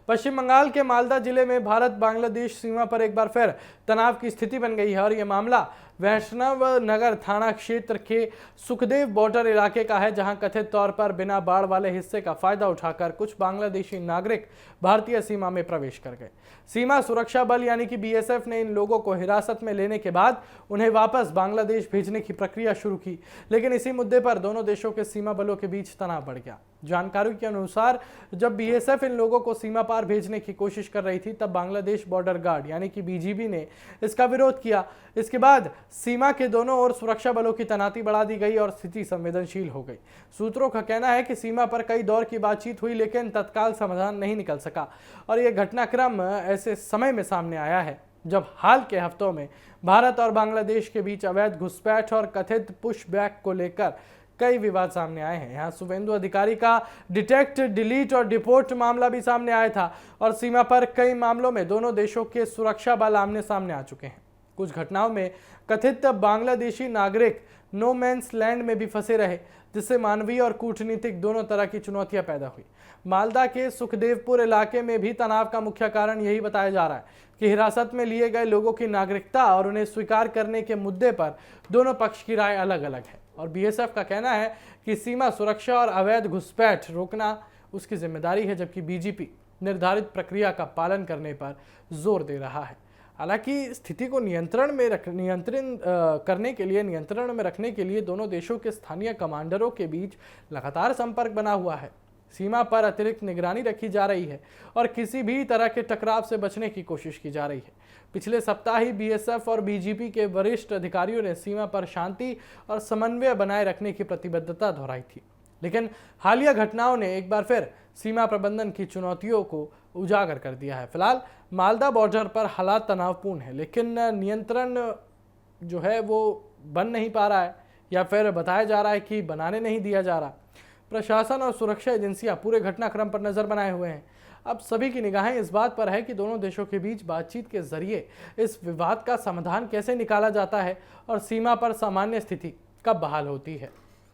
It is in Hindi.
पश्चिम बंगाल के मालदा जिले में भारत बांग्लादेश सीमा पर एक बार फिर तनाव की स्थिति बन गई है और यह मामला वैष्णव नगर थाना क्षेत्र के सुखदेव बॉर्डर इलाके का है, जहां कथित तौर पर बिना बाढ़ वाले हिस्से का फायदा उठाकर कुछ बांग्लादेशी नागरिक भारतीय सीमा में प्रवेश कर गए। सीमा सुरक्षा बल यानी कि बीएसएफ ने इन लोगों को हिरासत में लेने के बाद उन्हें वापस बांग्लादेश भेजने की प्रक्रिया शुरू की, लेकिन इसी मुद्दे पर दोनों देशों के सीमा बलों के बीच तनाव बढ़ गया। जानकारी के अनुसार जब बीएसएफ इन लोगों को सीमा पार भेजने की कोशिश कर रही थी, तब बांग्लादेश बॉर्डर गार्ड यानी कि बीजीबी ने इसका विरोध किया। इसके बाद सीमा के दोनों ओर सुरक्षा बलों की तैनाती बढ़ा दी गई और स्थिति संवेदनशील हो गई। सूत्रों का कहना है कि सीमा पर कई दौर की बातचीत हुई, लेकिन तत्काल समाधान नहीं निकल सका और यह घटनाक्रम ऐसे समय में सामने आया है जब हाल के हफ्तों में भारत और बांग्लादेश के बीच अवैध घुसपैठ और कथित पुशबैक को लेकर कई विवाद सामने आए हैं। यहाँ शुभेंदु अधिकारी का डिटेक्ट, डिलीट और डिपोर्ट मामला भी सामने आया था और सीमा पर कई मामलों में दोनों देशों के सुरक्षा बल आमने सामने आ चुके हैं। कुछ घटनाओं में कथित बांग्लादेशी नागरिक नो मैंस लैंड में भी फंसे रहे, जिससे मानवीय और कूटनीतिक दोनों तरह की चुनौतियां पैदा हुई। मालदा के सुखदेवपुर इलाके में भी तनाव का मुख्य कारण यही बताया जा रहा है कि हिरासत में लिए गए लोगों की नागरिकता और उन्हें स्वीकार करने के मुद्दे पर दोनों पक्ष की राय अलग अलग है और बीएसएफ का कहना है कि सीमा सुरक्षा और अवैध घुसपैठ रोकना उसकी जिम्मेदारी है, जबकि बीजीपी निर्धारित प्रक्रिया का पालन करने पर जोर दे रहा है। हालांकि स्थिति को नियंत्रण में रखने के लिए दोनों देशों के स्थानीय कमांडरों के बीच लगातार संपर्क बना हुआ है। सीमा पर अतिरिक्त निगरानी रखी जा रही है और किसी भी तरह के टकराव से बचने की कोशिश की जा रही है। पिछले सप्ताह ही बीएसएफ और बीजीपी के वरिष्ठ अधिकारियों ने सीमा पर शांति और समन्वय बनाए रखने की प्रतिबद्धता दोहराई थी, लेकिन हालिया घटनाओं ने एक बार फिर सीमा प्रबंधन की चुनौतियों को उजागर कर दिया है। फिलहाल मालदा बॉर्डर पर हालात तनावपूर्ण है, लेकिन नियंत्रण जो है वो बन नहीं पा रहा है या फिर बताया जा रहा है कि बनाने नहीं दिया जा रहा। प्रशासन और सुरक्षा एजेंसियां पूरे घटनाक्रम पर नजर बनाए हुए हैं। अब सभी की निगाहें इस बात पर है कि दोनों देशों के बीच बातचीत के जरिए इस विवाद का समाधान कैसे निकाला जाता है और सीमा पर सामान्य स्थिति कब बहाल होती है।